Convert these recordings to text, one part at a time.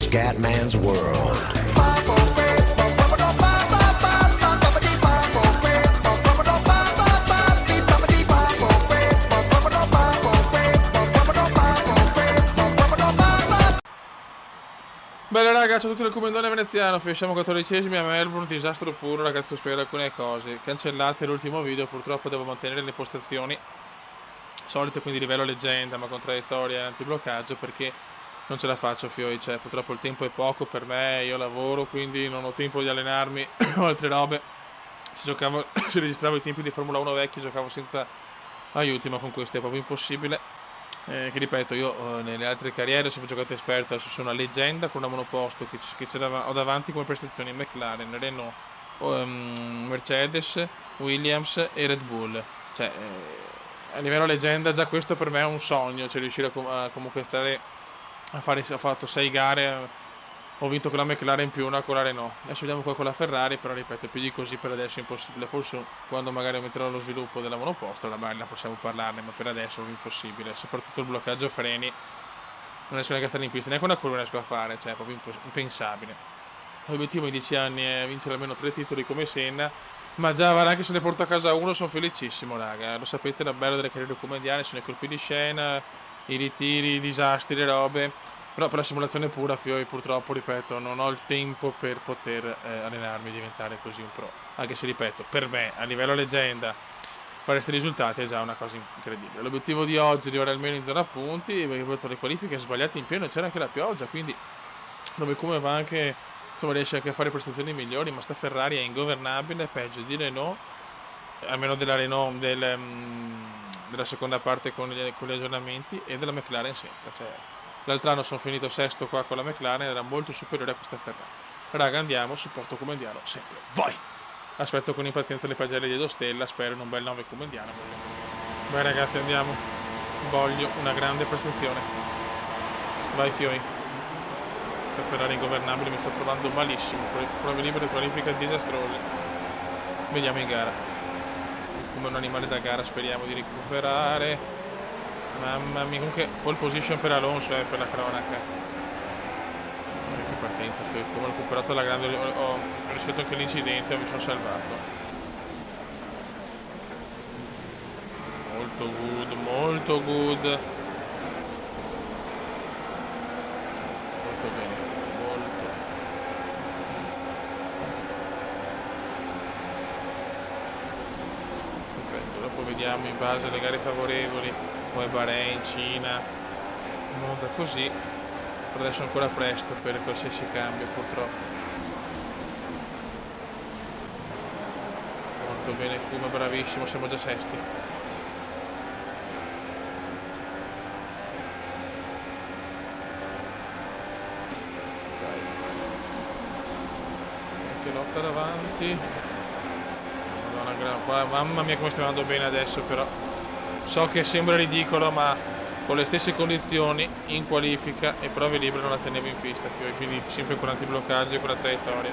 Scatman's World. Bene ragazzi, ciao a tutti del Comandone Veneziano, finisciamo 14esimi a Melbourne, disastro puro ragazzi, devo spiegare alcune cose. Cancellate l'ultimo video, purtroppo devo mantenere le impostazioni solite, quindi livello leggenda, ma con traiettoria e antibloccaggio, perché non ce la faccio fioi, cioè purtroppo il tempo è poco per me, io lavoro, quindi non ho tempo di allenarmi o altre robe. Se registravo i tempi di Formula 1 vecchi giocavo senza aiuti, ma con questo è proprio impossibile. Che ripeto, io nelle altre carriere ho sempre giocato esperto, adesso sono una leggenda con una monoposto che ho davanti come prestazioni McLaren, Renault, Mercedes, Williams e Red Bull. Cioè, a livello leggenda già questo per me è un sogno, cioè riuscire a comunque stare a fare, ho fatto 6 gare, ho vinto con la McLaren più una con la Renault. Adesso vediamo qua con la Ferrari, però ripeto, più di così per adesso è impossibile. Forse quando magari aumenterò lo sviluppo della monoposto, la possiamo parlarne, ma per adesso è impossibile. Soprattutto il bloccaggio freni, non riesco neanche a stare in pista, neanche una curva riesco a fare, cioè è proprio impensabile. L'obiettivo in 10 anni è vincere almeno 3 titoli come Senna, ma già anche se ne porto a casa uno sono felicissimo, raga. Lo sapete, la bella delle carriere comediane sono i colpi di scena, i ritiri, i disastri, le robe. Però per la simulazione pura, fioi, purtroppo, ripeto, non ho il tempo per poter allenarmi e diventare così un pro. Anche se, ripeto, per me, a livello leggenda, fare questi risultati è già una cosa incredibile. L'obiettivo di oggi è arrivare almeno in zona punti, perché ho fatto le qualifiche sbagliate in pieno e c'era anche la pioggia, quindi dove come va anche, insomma, riesce anche a fare prestazioni migliori, ma sta Ferrari è ingovernabile, peggio di Renault, almeno della Renault, della seconda parte con gli aggiornamenti, e della McLaren sempre, cioè... L'altro anno sono finito sesto qua con la McLaren, era molto superiore a questa Ferrari. Raga, andiamo, supporto comandiano sempre. Vai! Aspetto con impazienza le pagelle di Edostella, spero in un bel 9 comandiano. Vai ragazzi, andiamo. Voglio una grande prestazione. Vai fioi. Per Ferrari ingovernabile mi sto trovando malissimo. Prove libere e qualifica disastrose. Vediamo in gara. Come un animale da gara speriamo di recuperare. Mamma mia, comunque pole position per Alonso, per la cronaca. Che partenza, come ho recuperato la grande, ho rischiato anche l'incidente, mi sono salvato. Molto good, molto good. Molto bene, molto. Perfetto, dopo vediamo in base alle gare favorevoli, come Bahrain, Cina, Monza, così. Per adesso è ancora presto per qualsiasi cambio, purtroppo. Molto bene Kuma, bravissimo, siamo già sesti. Che lotta davanti. Madonna, mamma mia come stiamo andando bene adesso, però. So che sembra ridicolo, ma con le stesse condizioni in qualifica e prove libere non la tenevo in pista, quindi sempre con antibloccaggio e con la traiettoria.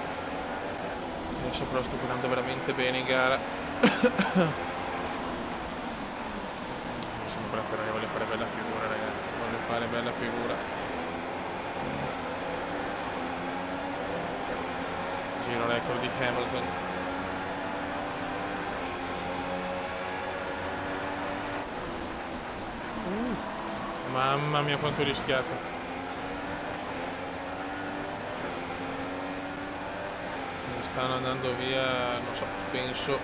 Adesso però sto andando veramente bene in gara. Sembra Ferrari, voglio fare bella figura ragazzi, voglio fare bella figura. Giro record di Hamilton. Mamma mia quanto ho rischiato. Mi stanno andando via, non so, penso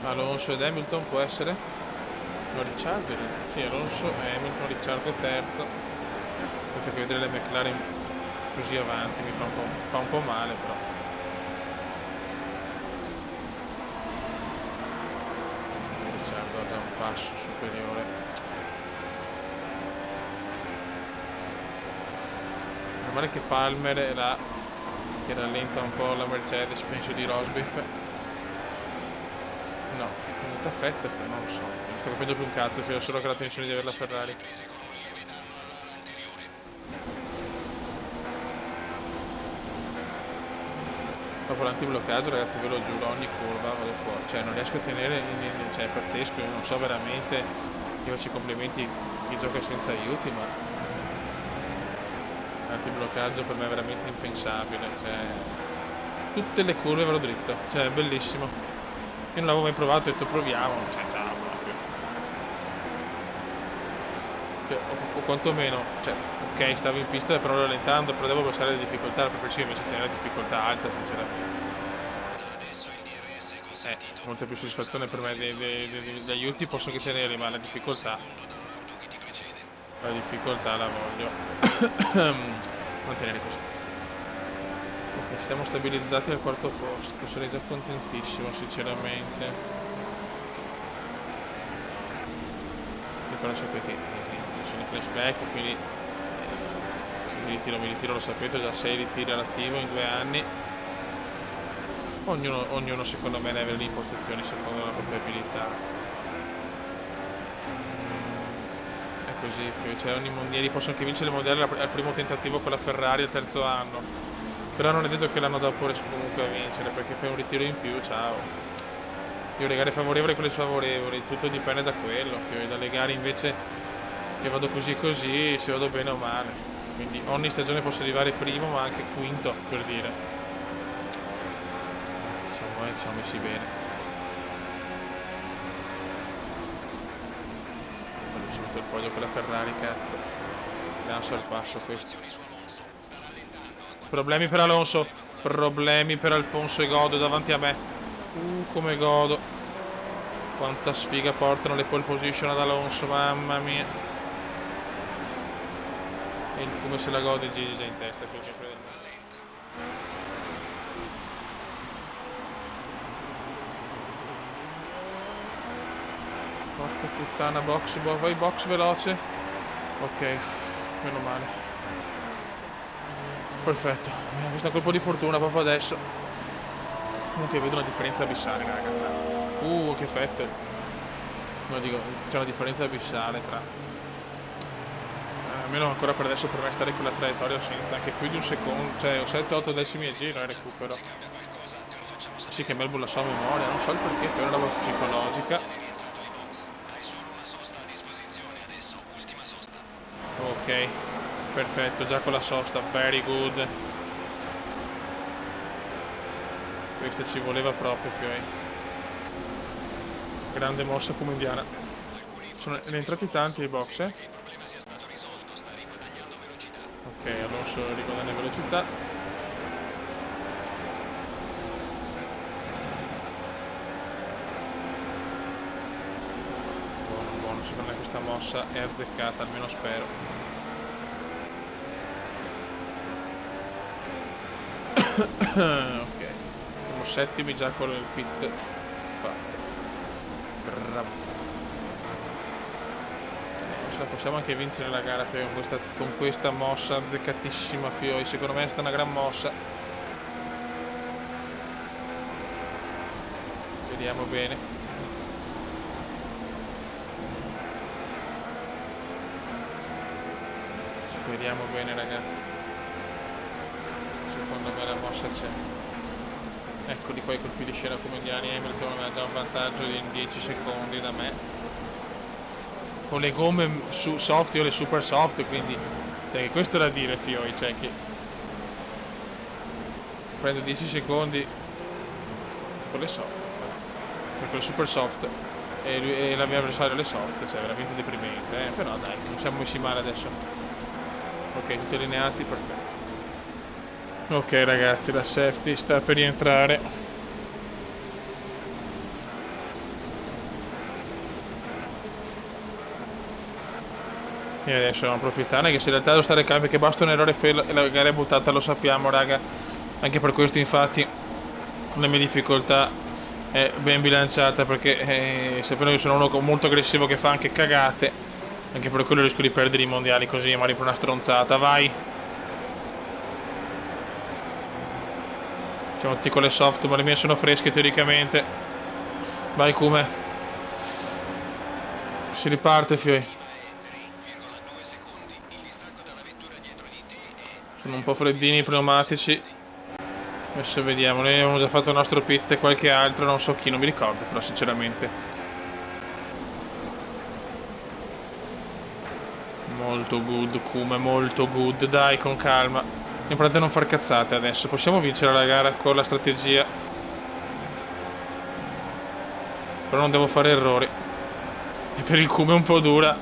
Alonso ed Hamilton, può essere? No, Ricciardo, sì, Alonso, Hamilton, Ricciardo è terzo. Potete vedere le McLaren così avanti, mi fa un po' male però. Da un passo superiore. Normale che Palmer era che rallenta un po' la Mercedes, penso di Rosberg. No, è venuta fetta non lo so, non sto capendo più un cazzo, ho solo che la tensione di avere la Ferrari. Dopo l'antibloccaggio ragazzi, ve lo giuro, ogni curva vado qua, cioè non riesco a tenere, cioè è pazzesco, io non so veramente, io faccio i complimenti a chi gioca senza aiuti, ma... Ricciardo ha già un passo superiore. Normale che Palmer era che rallenta un po' la Mercedes, penso di Rosberg. No, è venuta fetta non lo so, non sto capendo più un cazzo, ho solo che la tensione di avere la Ferrari. L'antibloccaggio per me è veramente impensabile, cioè tutte le curve vado dritto, cioè è bellissimo. Io non l'avevo mai provato, ho detto proviamo, cioè ciao proprio. Cioè, o quantomeno, cioè, ok, stavo in pista però rallentando, però devo abbassare le difficoltà, preferisco invece tenere la difficoltà alta sinceramente. Molta più soddisfazione per me degli aiuti posso che tenerli, ma la difficoltà la voglio mantenere così. Ok, siamo stabilizzati al quarto posto, sarei già contentissimo sinceramente. E però sapete sono i flashback, quindi se mi ritiro lo sapete, ho già 6 ritiri all'attivo in 2 anni. Ognuno secondo me deve avere le impostazioni secondo la propria abilità. È così, cioè ogni mondiale possono anche vincere le mondiali al primo tentativo con la Ferrari al terzo anno. Però non è detto che l'anno dopo riesco comunque a vincere, perché fai un ritiro in più, ciao. Io le gare favorevoli e quelle sfavorevoli, tutto dipende da quello, dalle gare invece che vado così, se vado bene o male. Quindi ogni stagione posso arrivare primo ma anche quinto, per dire. Ci siamo messi bene. Ho subito il podio con la Ferrari, cazzo. Lancio al passo questo. Problemi per Alonso. Problemi per Alfonso e godo davanti a me. Come godo. Quanta sfiga portano le pole position ad Alonso, mamma mia. E come se la gode Gigi già in testa sul sempre del mondo. Porca puttana, box, vai box veloce. Ok, meno male. Perfetto, questo è un colpo di fortuna proprio adesso. Comunque vedo una differenza abissale, raga. Che effetto. No, dico, c'è una differenza abissale tra. Almeno ancora per adesso per me stare con la traiettoria senza anche più di un secondo, cioè 7-8 decimi a giro e recupero. Sì che Melbourne la so a memoria, non so il perché, però è una roba psicologica. Ok, perfetto, già con la sosta, very good. Questa ci voleva proprio, Fioi. Grande mossa come indiana. Sono entrati tanti ai box, Ok, Alonso riguadagna velocità. Buono, secondo me questa mossa è azzeccata, almeno spero. Ok, siamo settimi già con il pit fatto. Bravo. Possiamo anche vincere la gara con questa mossa azzeccatissima, Fioi. Secondo me è stata una gran mossa. Vediamo bene. Speriamo bene, ragazzi. Secondo me la mossa c'è. Eccoli qua i colpi di scena come indiani. Hamilton ha già un vantaggio di 10 secondi da me. Con le gomme soft o le super soft, quindi cioè, questo è da dire, Fioi, cioè che prendo 10 secondi con le soft, con le super soft e la mia avversaria le soft, cioè veramente deprimente, però dai, non siamo messi male adesso. Ok, tutti allineati, perfetto. Ok ragazzi, la safety sta per rientrare. E adesso dobbiamo approfittare, che se in realtà devo stare calmi perché basta un errore fail e la gara è buttata, lo sappiamo raga. Anche per questo infatti la mia difficoltà è ben bilanciata, perché sapendo che sono uno molto aggressivo che fa anche cagate, anche per quello rischio di perdere i mondiali così, magari per una stronzata. Vai! Siamo tutti con le soft, ma le mie sono fresche teoricamente. Vai Kume. Si riparte, Fioi. Sono un po' freddini i pneumatici. Adesso vediamo. Noi abbiamo già fatto il nostro pit e qualche altro, non so chi, non mi ricordo però sinceramente. Molto good, Kume, molto good. Dai, con calma. Imparate a non far cazzate adesso. Possiamo vincere la gara con la strategia. Però non devo fare errori. E per il Kume è un po' dura.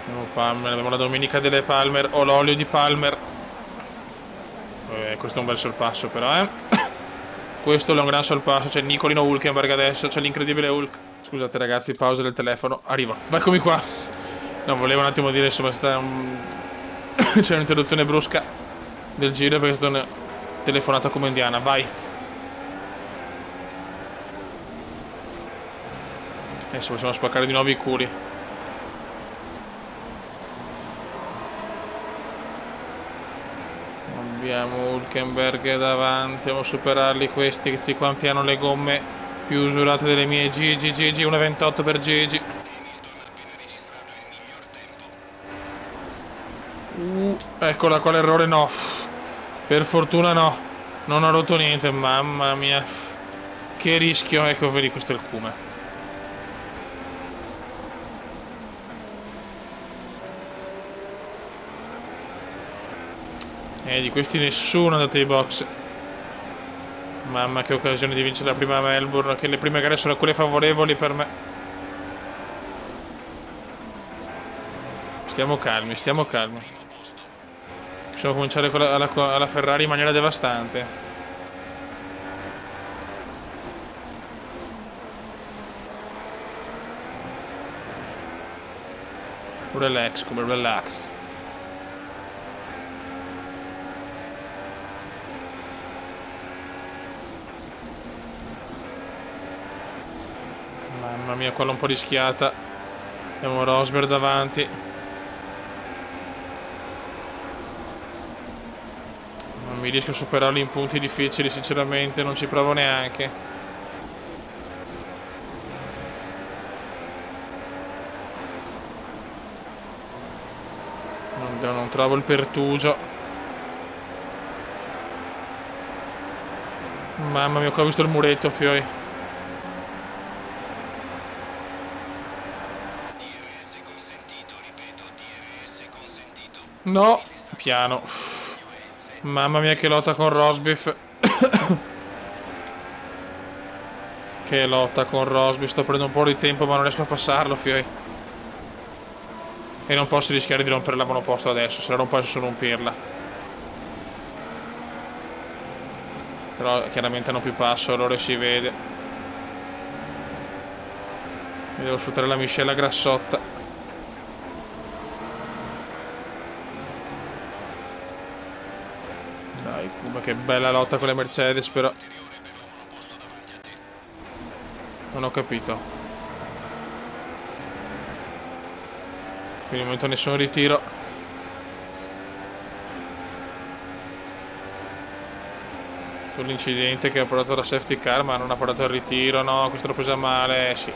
Abbiamo Palmer, abbiamo la domenica delle Palmer. Ho l'olio di Palmer. Questo è un bel sorpasso però, Questo è un gran sorpasso. C'è Nicolino Hulkenberg adesso. C'è l'incredibile Hulk. Scusate ragazzi, pausa del telefono. Arriva. Eccomi qua. No, volevo un attimo dire, insomma, c'è un'interruzione brusca del giro perché è stata una telefonata come indiana. Vai. Adesso possiamo spaccare di nuovo i culi. Abbiamo Hulkenberg davanti. Dobbiamo superarli questi che tutti quanti hanno le gomme più usurate delle mie. Gigi 1.28 per Gigi. Eccola qua l'errore, no. Per fortuna no. Non ho rotto niente, mamma mia. Che rischio, ecco, vedi, questo è il Kume. Di questi nessuno è andato ai box. Mamma, che occasione di vincere la prima Melbourne. Che le prime gare sono quelle favorevoli per me. Stiamo calmi, stiamo calmi. Possiamo cominciare con alla Ferrari in maniera devastante. Relax, come relax. Mamma mia, quella un po' rischiata. Abbiamo Rosberg davanti. Non mi riesco a superarli in punti difficili, sinceramente, non ci provo neanche. Non trovo il pertugio. Mamma mia, qua ho visto il muretto, fioi. No, piano. Mamma mia, che lotta con Rosbiff. Che lotta con Rosbiff. Sto prendendo un po' di tempo ma non riesco a passarlo, fioi. E non posso rischiare di rompere la monoposto adesso. Se la rompo adesso non pirla. Però chiaramente non più passo, allora si vede. Mi devo sfruttare la miscela grassotta. Dai, Kume, che bella lotta con le Mercedes, però. Non ho capito. Quindi al momento nessun ritiro. Sull'incidente che ha portato la safety car, ma non ha portato il ritiro. No, questo l'ho presa male, sì.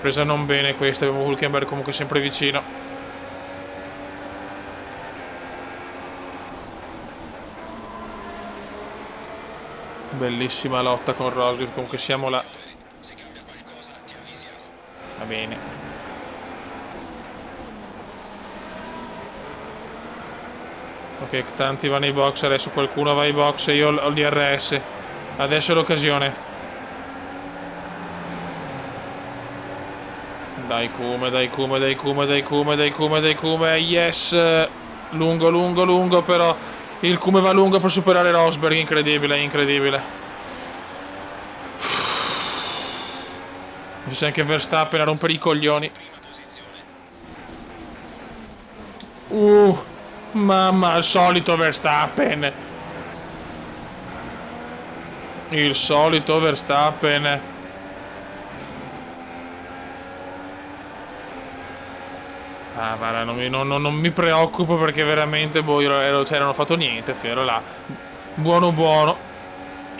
Presa non bene questa, abbiamo Hulkenberg comunque sempre vicino. Bellissima lotta con Rosberg, comunque siamo là. Va bene. Ok, tanti vanno ai box, adesso qualcuno va ai box e io ho il DRS. Adesso è l'occasione. Dai Kume, dai Kume, dai Kume, dai Kume, dai Kume, dai Kume. Yes! Lungo, lungo, lungo, però il Kume va lungo per superare Rosberg. Incredibile, incredibile. C'è anche Verstappen a rompere i coglioni. Mamma, il solito Verstappen. Il solito Verstappen. Ah, guarda, non mi preoccupo perché veramente, boh, io cioè, non ho fatto niente, ero là. Buono buono.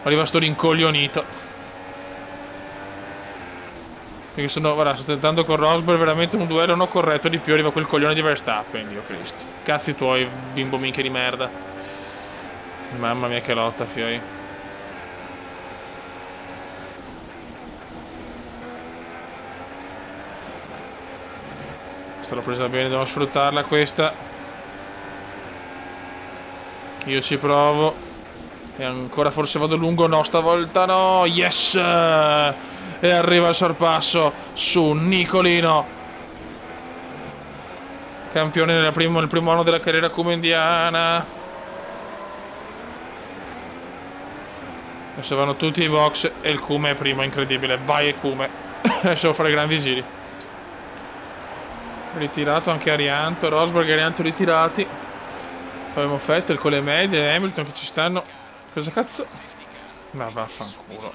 Arriva sto rincoglionito. Perché guarda, sto tentando con Rosberg veramente un duello non corretto di più, arriva quel coglione di Verstappen, Dio Cristo. Cazzi tuoi, bimbo minchia di merda. Mamma mia che lotta, fioi. Questa l'ho presa bene, devo sfruttarla questa. Io ci provo. E ancora forse vado lungo, no, stavolta no. Yes! E arriva il sorpasso su Nicolino, campione nel primo anno della carriera come indiana. Adesso vanno tutti i box e il Kume è primo, incredibile. Vai Kume. Adesso devo fare grandi giri. Ritirato anche Arianto, Rosberg e Arianto ritirati. Poi abbiamo Vettel con le medie, Hamilton che ci stanno. Cosa cazzo? Ma vaffanculo.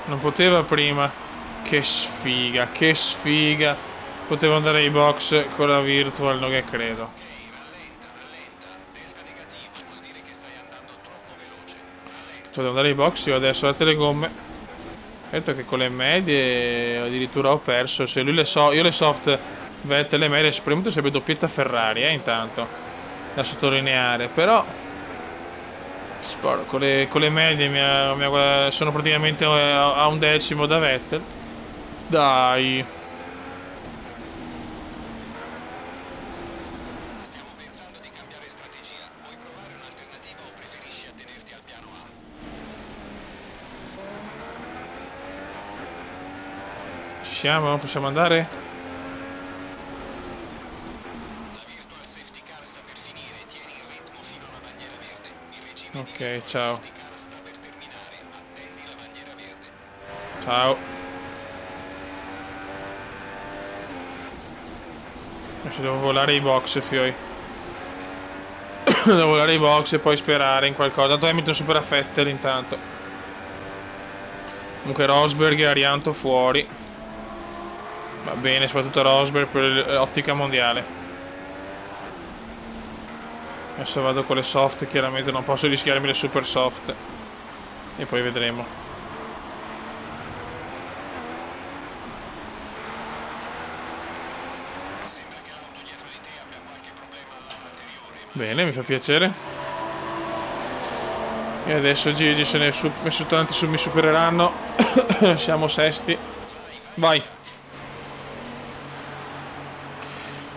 Non poteva prima. Che sfiga, che sfiga. Potevo andare ai box con la virtual, non che credo. Cioè devo andare ai box io adesso, le gomme. Detto che con le medie addirittura ho perso. Se lui io le soft Vettel le medie, probabilmente sarebbe doppietta Ferrari, intanto da sottolineare. Però con le medie sono praticamente a un decimo da Vettel. Dai. Stiamo pensando di cambiare strategia. Vuoi provare un'alternativa o preferisci attenerti al piano A? Ci siamo? Possiamo andare? La virtual safety car sta per finire. Tieni il ritmo fino alla bandiera verde. Il regime Ok, di virtual ciao. safety car sta per terminare. Attendi la bandiera verde. Ciao. Adesso devo volare i box, fioi. Devo volare i box e poi sperare in qualcosa. Tanto Hamilton supera Vettel intanto. Comunque Rosberg e Arianto fuori. Va bene, soprattutto Rosberg per l'ottica mondiale. Adesso vado con le soft, chiaramente non posso rischiarmi le super soft. E poi vedremo. Sembra che l'auto dietro di te abbia qualche problema all'anteriore. Bene, mi fa piacere. E adesso Gigi se ne è messo tanti su, mi supereranno. Siamo sesti. Vai.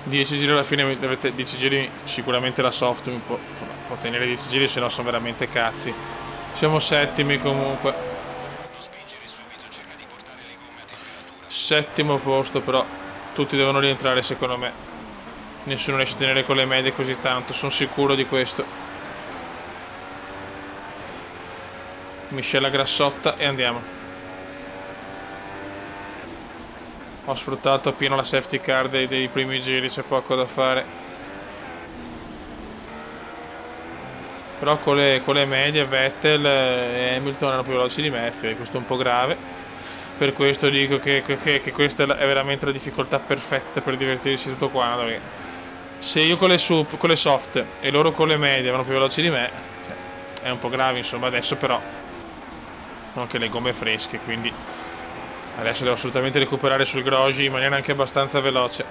10 giri alla fine, 10 giri sicuramente la soft può tenere 10 giri, se no sono veramente cazzi. Siamo settimi comunque. Non spingere subito, cerca di portare le gomme a temperatura. Settimo posto, però tutti devono rientrare secondo me. Nessuno riesce a tenere con le medie così tanto, sono sicuro di questo. Miscela grassotta e andiamo. Ho sfruttato appieno la safety car dei primi giri, c'è poco da fare. Però con le medie Vettel e Hamilton erano più veloci di me, e questo è un po' grave. Per questo dico che questa è veramente la difficoltà perfetta per divertirsi tutto quanto. Perché se io con le soft e loro con le medie vanno più veloci di me, cioè, è un po' grave, insomma. Adesso però ho anche le gomme fresche, quindi adesso devo assolutamente recuperare sul Grosjean in maniera anche abbastanza veloce.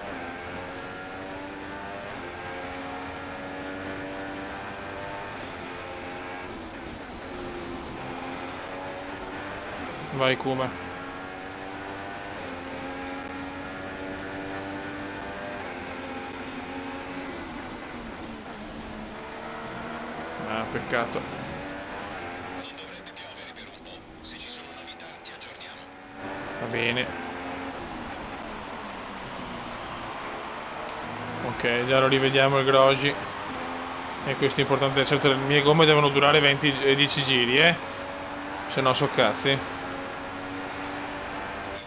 Vai Kuma. Ah, peccato. Non dovrebbe piovere per un po'. Se ci sono novità ti aggiorniamo. Va bene. Ok, già lo rivediamo il Grosjean. E questo è importante. Certo, le mie gomme devono durare 10 giri, se no so cazzi. Il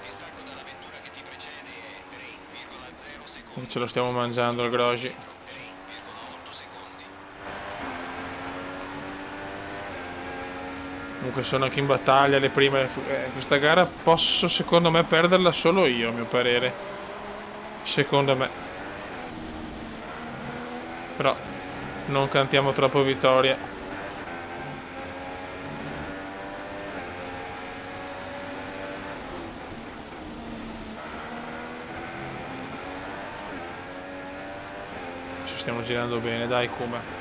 distacco dalla vettura che ti precede è 3,0 secondi. Ce lo stiamo mangiando il Grosjean. 3,8 secondi. Comunque sono anche in battaglia le prime. Questa gara posso secondo me perderla solo io, a mio parere. Secondo me. Però non cantiamo troppo vittoria. Ci stiamo girando bene, dai Kuma.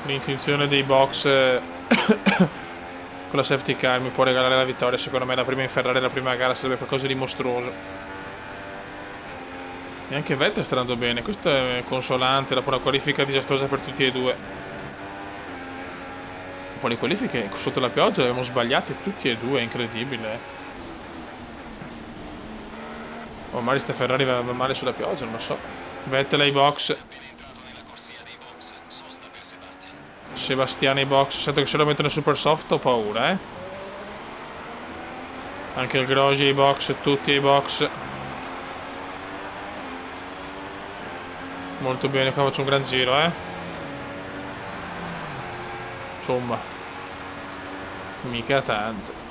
L'intuizione dei box con la safety car mi può regalare la vittoria. Secondo me la prima in Ferrari, la prima gara sarebbe qualcosa di mostruoso. E anche Vettel sta andando bene, questo è consolante, dopo una qualifica disastrosa per tutti e due. Poi le qualifiche sotto la pioggia le abbiamo sbagliate tutti e due, è incredibile. Ormai sta Ferrari va male sulla pioggia, non lo so. Vettel ai box. Appena entrato nella corsia dei box, sosta per Sebastian. Sebastiano ai box. Sento che se lo mettono super soft ho paura, eh. Anche il Grosjean ai box, tutti ai box. Molto bene, qua faccio un gran giro, eh. Insomma, mica tanto.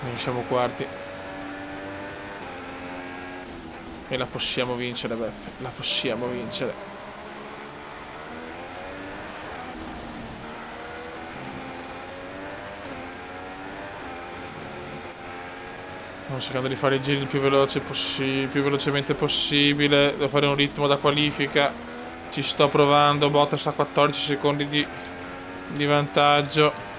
Noi siamo quarti. E la possiamo vincere, Beppe. La possiamo vincere. Stiamo cercando di fare i giri il più velocemente possibile. Devo fare un ritmo da qualifica. Ci sto provando. Bottas a 14 secondi di vantaggio.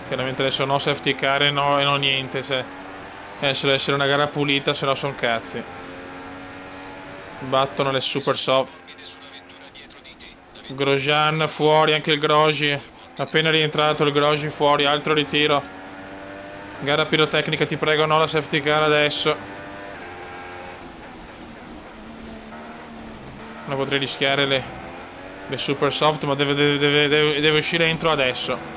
Chiaramente adesso no safety car e no niente. Se deve essere una gara pulita, se no sono cazzi. Battono le super soft. Grosjean fuori, anche il Grosjean. Appena rientrato il Grosjean fuori, altro ritiro. Gara pirotecnica, ti prego, no la safety car adesso. Non potrei rischiare le super soft, ma deve uscire entro adesso.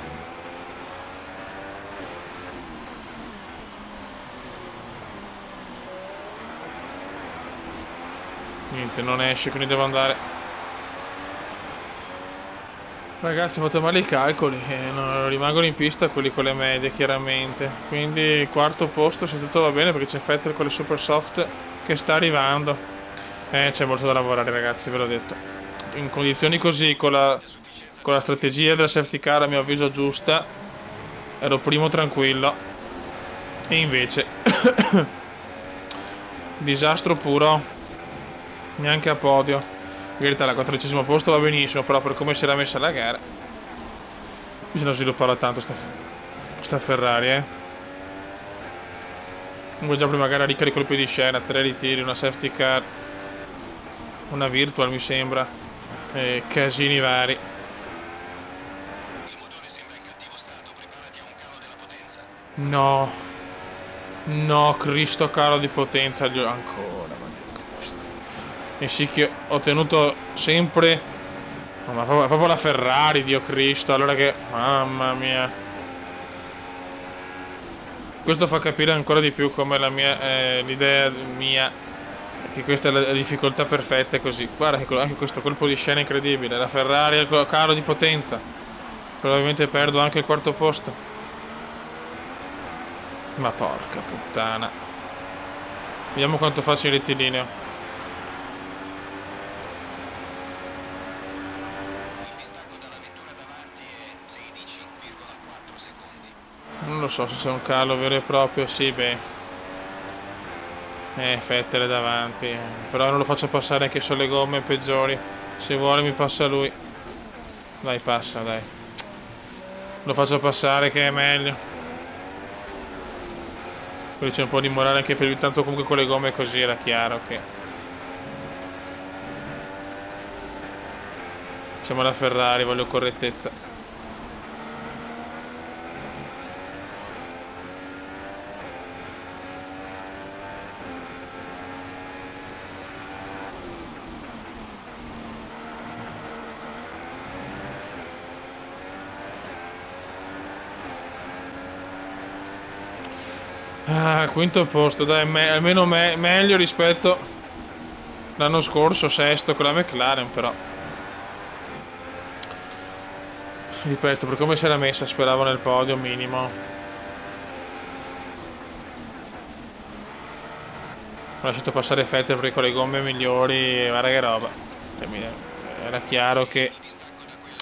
Niente, non esce, quindi devo andare. Ragazzi, ho fatto male i calcoli e non rimangono in pista quelli con le medie, chiaramente. Quindi quarto posto, se tutto va bene, perché c'è Vettel con le super soft che sta arrivando. C'è molto da lavorare, ragazzi, ve l'ho detto. In condizioni così, con la strategia della safety car, a mio avviso giusta, ero primo tranquillo. E invece disastro puro. Neanche a podio. In verità la 14° posto va benissimo, però per come si era messa la gara bisogna svilupparla tanto sta Ferrari, eh. Comunque già prima gara ricca di colpi di scena, 3 ritiri, una safety car, una virtual mi sembra, e casini vari. Il motore sembra in cattivo stato, preparati a un calo della potenza. No, Cristo, calo di potenza ancora. E sì che ho tenuto sempre. Ma proprio la Ferrari, Dio Cristo. Allora che. Mamma mia. Questo fa capire ancora di più come l'idea mia. Che questa è la difficoltà perfetta è così. Guarda che anche questo colpo di scena incredibile. La Ferrari al calo di potenza. Probabilmente perdo anche il quarto posto. Ma porca puttana. Vediamo quanto faccio in rettilineo. Non lo so se c'è un calo vero e proprio. Sì, beh. Vettel davanti. Però non lo faccio passare anche sulle gomme peggiori. Se vuole mi passa lui. Dai, passa, dai. Lo faccio passare che è meglio. Poi c'è un po' di morale anche per lui. Tanto comunque con le gomme così era chiaro che siamo alla Ferrari, voglio correttezza. Quinto posto, dai, almeno meglio rispetto l'anno scorso, sesto con la McLaren, però ripeto, per come si era messa speravo nel podio minimo. Ho lasciato passare Vettel perché con le gomme migliori, guarda che roba. Era chiaro che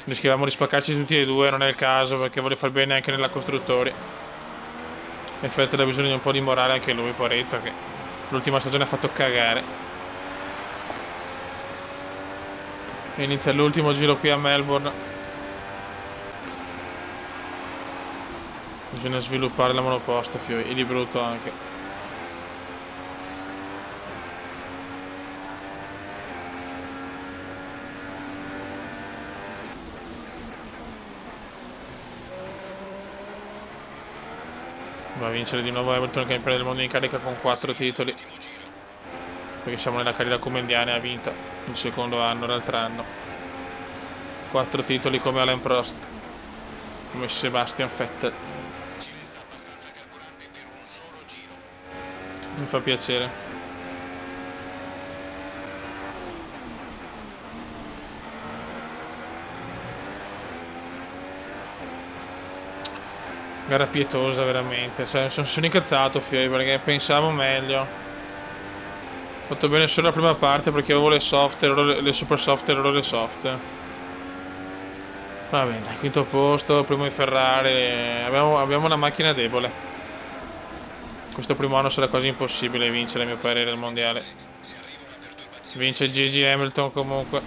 rischiavamo di spaccarci tutti e due, non è il caso perché voglio far bene anche nella costruttori. E Vettel ha bisogno di un po' di morale anche lui, poveretto, che l'ultima stagione ha fatto cagare. E inizia l'ultimo giro qui a Melbourne. Bisogna sviluppare la monoposto, e di brutto anche. Va a vincere di nuovo Hamilton, campione del mondo in carica con 4 titoli. Perché siamo nella carriera comendiana e ha vinto il secondo anno, l'altro anno. 4 titoli come Alain Prost, come Sebastian Vettel. Ci resta abbastanza carburante per un solo giro. Mi fa piacere. Gara pietosa veramente, cioè, sono incazzato Fiori perché pensavo meglio. Ho fatto bene solo la prima parte perché avevo le soft e loro le super soft e loro le soft. Va bene, dai, quinto posto, primo di Ferrari, abbiamo una macchina debole. Questo primo anno sarà quasi impossibile vincere a mio parere il mondiale. Se arrivano per turbazioni, Vince Gigi Hamilton comunque.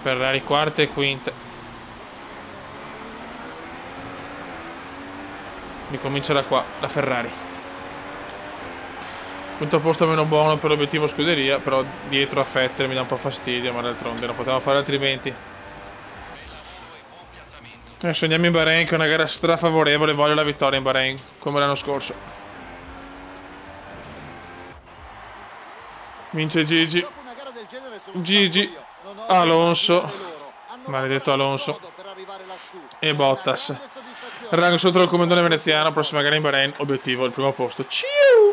Ferrari quarta e quinta. Ricomincia da qua, la Ferrari. Quinto posto meno buono per l'obiettivo scuderia, però dietro a Vettel mi dà un po' fastidio, ma d'altronde non potevamo fare altrimenti. bel lavoro e buon piazzamento. Adesso andiamo in Bahrain, che è una gara strafavorevole, voglio la vittoria in Bahrain, come l'anno scorso. Vince Gigi. Dopo una gara del genere sono Gigi, stato io. Non ho Alonso, da dire loro. Hanno maledetto lavorato Alonso, sodo per arrivare lassù. e È Bottas. una grande soddisfazione. Rango sotto il comandante veneziano, prossima gara in Bahrain, obiettivo il primo posto. Ciao!